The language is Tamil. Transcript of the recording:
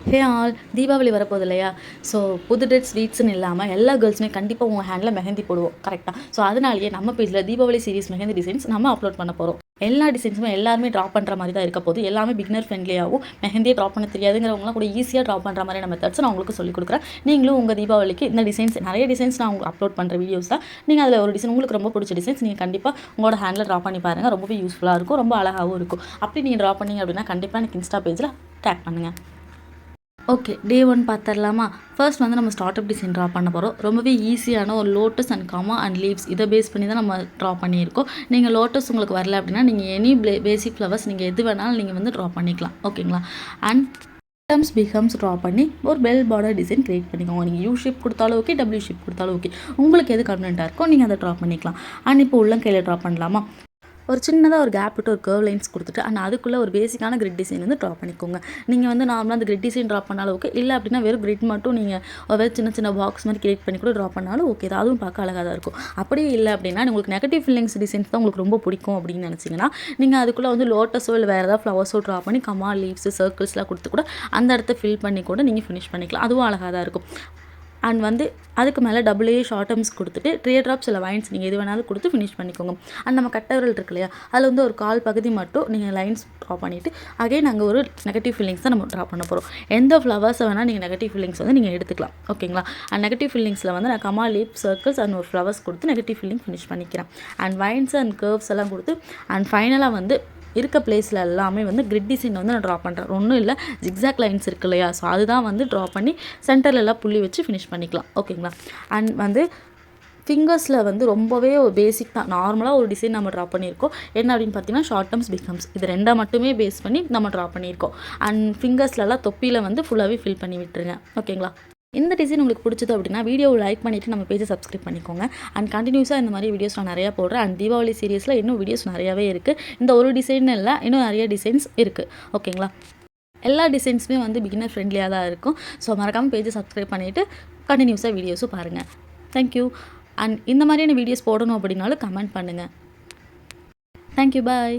ஹே ஆல், தீபாவளி வரப்போகுது இல்லையா? ஸோ புது ட்ரெஸ் ஸ்வீட்ஸ்னு இல்லாமல் எல்லா கேர்ள்ஸுமே கண்டிப்பாக உங்கள் ஹேண்டில் மெஹந்தி போடுவோம், கரெக்டாக? ஸோ அதனாலேயே நம்ம பேஜில் தீபாவளி சீரிஸ் மெஹந்தி டிசைன்ஸ் நம்ம அப்லோட் பண்ண போகிறோம். எல்லா டிசைன்ஸுமே எல்லாருமே ட்ராப் பண்ணுற மாதிரி தான் இருக்க போது. எல்லாமே பிகினர் ஃப்ரெண்ட்லியாகவும் மெஹந்தியே ட்ராப் பண்ண தெரியாதுங்கிறவங்களாம் கூட ஈஸியாக ட்ராப் பண்ணுற மாதிரி மெத்தட்ஸ் நான் உங்களுக்கு சொல்லிக் கொடுக்குறேன். நீங்களும் உங்கள் தீபாவளிக்கு இந்த டிசைன்ஸ் நிறைய டிசைன்ஸ் நான் உங்களுக்கு அப்லோட் பண்ணுற வீடியோஸ் தான். நீங்கள் அதில் ஒரு டிசைன் உங்களுக்கு ரொம்ப பிடிச்ச டிசைன்ஸ் நீங்கள் கண்டிப்பாக உங்களோட ஹேண்டில் ட்ராப் பண்ணி பாருங்கள். ரொம்பவே யூஸ்ஃபுல்லாக இருக்கும், ரொம்ப அழகாகவும் இருக்கும். அப்படி நீங்கள் ட்ராப் பண்ணிங்க அப்படின்னா கண்டிப்பாக எனக்கு இன்ஸ்டா பேஜில் டேக் பண்ணுங்கள். ஓகே, டே 1 பார்த்துடலாமா? ஃபர்ஸ்ட் வந்து நம்ம ஸ்டார்ட் அப் டிசைன் ட்ரா பண்ண போகிறோம். ரொம்பவே ஈஸியான ஒரு லோட்டஸ் அண்ட் காமா அண்ட் லீவ்ஸ் இதை பேஸ் பண்ணி தான் நம்ம ட்ரா பண்ணியிருக்கோம். நீங்கள் லோட்டஸ் உங்களுக்கு வரல அப்படின்னா நீங்கள் எனி பேசிக் ஃப்ளவர்ஸ் நீங்கள் எது வேணாலும் நீங்கள் வந்து ட்ரா பண்ணிக்கலாம், ஓகேங்களா? அண்ட் பிகம்ஸ் ட்ரா பண்ணி ஒரு பெல் பார்டர் டிசைன் க்ரியேட் பண்ணிக்கோங்க. நீங்கள் யூ ஷேப் கொடுத்தாலும் ஓகே, டபிள்யூ ஷேப் கொடுத்தாலும் ஓகே, உங்களுக்கு எது கன்வீனியன்ட்டாக இருக்கோ நீங்கள் அதை ட்ரா பண்ணிக்கலாம். அண்ட் இப்போ உள்ளங்கையில் ட்ரா பண்ணலாமா? ஒரு சின்னதாக ஒரு கேப் விட்டு ஒரு கர்வ் லைன்ஸ் கொடுத்துட்டு அண்ட் அதுக்குள்ளே ஒரு பேசிக்கான கிரிட் டிசைன் வந்து ட்ரா பண்ணிக்கோங்க. நீங்கள் வந்து நார்மலாக அந்த கிரிட் டிசைன் ட்ரா பண்ணாலும் ஓகே, இல்லை அப்படின்னா வெறும் கிரிட் மட்டும் நீங்கள் ஒரு சின்ன சின்ன பாக்ஸ் மாதிரி கிரியேட் பண்ணி கூட ட்ரா பண்ணாலும் ஓகே தான், அதுவும் பார்க்க அழகாக தான் இருக்கும். அப்படியே இல்லை அப்படின்னா உங்களுக்கு நெகட்டிவ் ஃபீலிங்ஸ் டிசைன்ஸ் தான் உங்களுக்கு ரொம்ப பிடிக்கும் அப்படின்னு நினச்சிங்கன்னா நீங்கள் அதுக்குள்ளே வந்து லோட்டஸோ இல்லை வேறு ஏதாவது ஃப்ளவர்ஸோ ட்ரா பண்ணி கமா லீவ்ஸ் சர்க்கிள்ஸ்லாம் கொடுத்து கூட அந்த இடத்த ஃபில் பண்ணி கூட நீங்கள் ஃபினிஷ் பண்ணிக்கலாம், அதுவும் அழகாக தான் இருக்கும். அண்ட் வந்து அதுக்கு மேலே டபுள் ஏ ஷார்ட் டர்ம்ஸ் கொடுத்துட்டு 3 ட்ராப்ஸ் இல்லை வைன்ஸ் நீங்கள் எது வேணாலும் கொடுத்து ஃபினிஷ் பண்ணிக்கோங்க. அண்ட் நம்ம கட்டவரல் இருக்கு இல்லையா, அதில் வந்து ஒரு கால் பகுதி மட்டும் நீங்கள் லைன்ஸ் ட்ரா பண்ணிவிட்டு அகைன் நாங்கள் ஒரு நெகட்டிவ் ஃபீலிங்ஸ் தான் நம்ம ட்ரா பண்ண போகிறோம். எந்த ஃப்ளவர்ஸை வேணால் நீங்கள் நெகட்டிவ் ஃபீலிங்ஸ் வந்து நீங்கள் எடுத்துக்கலாம், ஓகேங்களா? அண்ட் நெகட்டிவ் ஃபீலிங்ஸில் வந்து நான் கமா லீப் சர்க்கிள்ஸ் அண்ட் ஒரு ஃப்ளவர்ஸ் கொடுத்து நெகட்டிவ் ஃபீலிங் ஃபினிஷ் பண்ணிக்கிறேன். அண்ட் வைன்ஸ் அண்ட் கர்வ்ஸ் எல்லாம் கொடுத்து அண்ட் ஃபைனலாக வந்து இருக்க பிளேஸில் எல்லாமே வந்து கிரிட் டிசைன் வந்து நான் ட்ரா பண்ணுறேன். ஒன்றும் இல்லை, ஜிக்ஸாக் லைன்ஸ் இருக்கு இல்லையா, ஸோ அதுதான் வந்து ட்ரா பண்ணி சென்டரில் எல்லாம் புள்ளி வச்சு ஃபினிஷ் பண்ணிக்கலாம், ஓகேங்களா? அண்ட் வந்து ஃபிங்கர்ஸில் வந்து ரொம்பவே ஒரு பேசிக் தான், நார்மலாக ஒரு டிசைன் நம்ம ட்ரா பண்ணியிருக்கோம். என்ன அப்படின்னு பார்த்தீங்கன்னா ஷார்ட் டர்ம்ஸ் பிகம்ஸ் இது ரெண்டாக மட்டுமே பேஸ் பண்ணி நம்ம ட்ரா பண்ணியிருக்கோம். அண்ட் ஃபிங்கர்ஸ்லலாம் தொப்பியில் வந்து ஃபுல்லாகவே ஃபில் பண்ணி விட்டுருங்க, ஓகேங்களா? இந்த டிசைன் உங்களுக்கு பிடிச்சது அப்படின்னா வீடியோவை லைக் பண்ணிவிட்டு நம்ம பேஜை சப்ஸ்கிரைப் பண்ணிக்கோங்க. அண்ட் கண்டினியூஸாக இந்த மாதிரி வீடியோஸ் நான் நிறையா போடுறேன். அண்ட் தீபாவளி சீரியஸில் இன்னும் வீடியோஸ் நிறையாவே இருக்குது. இந்த ஒரு டிசைன் இல்லை, இன்னும் நிறைய டிசைன்ஸ் இருக்குது, ஓகேங்களா? எல்லா டிசைன்ஸுமே வந்து பிகினர் ஃப்ரெண்ட்லியாக தான் இருக்கும். ஸோ மறக்காமல் பேஜை சப்ஸ்கிரைப் பண்ணிவிட்டு கண்டினியூஸாக வீடியோஸும் பாருங்கள். தேங்க்யூ. அண்ட் இந்த மாதிரியான வீடியோஸ் போடணும் அப்படின்னாலும் கமெண்ட் பண்ணுங்கள். தேங்க்யூ, பாய்.